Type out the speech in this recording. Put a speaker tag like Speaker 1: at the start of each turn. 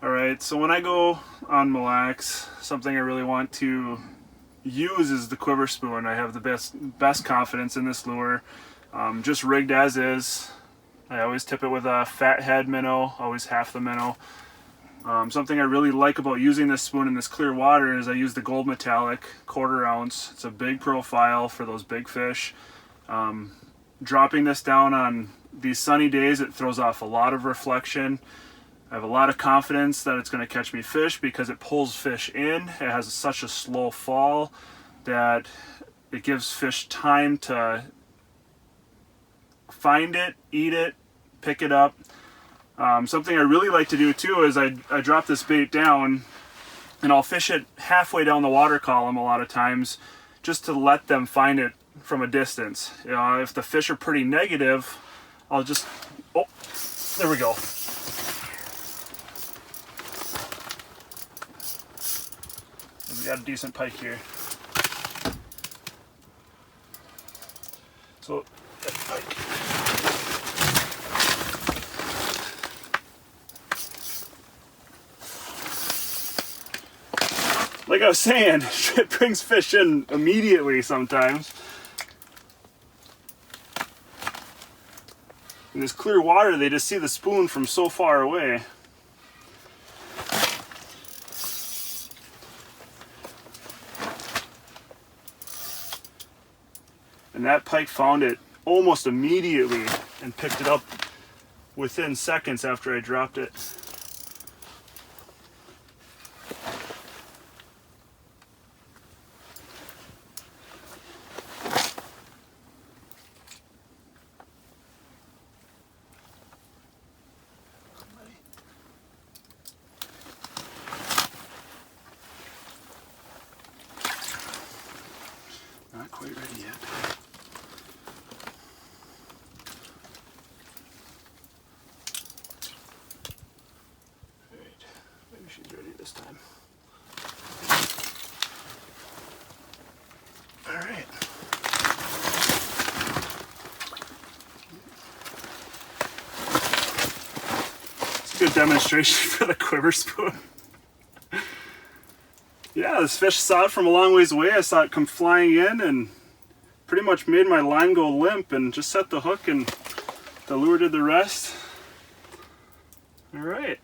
Speaker 1: Alright, so when I go on Mille Lacs, something I really want to use is the Quiver spoon. I have the best confidence in this lure. Just rigged as is. I always tip it with a fat head minnow, always half the minnow. Something I really like about using this spoon in this clear water is I use the gold metallic 1/4 ounce. It's a big profile for those big fish. Dropping this down on these sunny days, it throws off a lot of reflection. I have a lot of confidence that it's going to catch me fish because it pulls fish in. It has such a slow fall that it gives fish time to find it, eat it, pick it up. Something I really like to do too is I drop this bait down and I'll fish it halfway down the water column a lot of times just to let them find it from a distance. You know, if the fish are pretty negative, I'll just, oh, there we go. We got a decent pike here. So, that pike. Like I was saying, it brings fish in immediately sometimes. In this clear water, they just see the spoon from so far away. And that pike found it almost immediately and picked it up within seconds after I dropped it. Not quite ready yet. Alright, maybe she's ready this time. Alright. It's a good demonstration for the Quiver spoon. Yeah, this fish saw it from a long ways away. I saw it come flying in and pretty much made my line go limp and just set the hook and the lure did the rest. All right.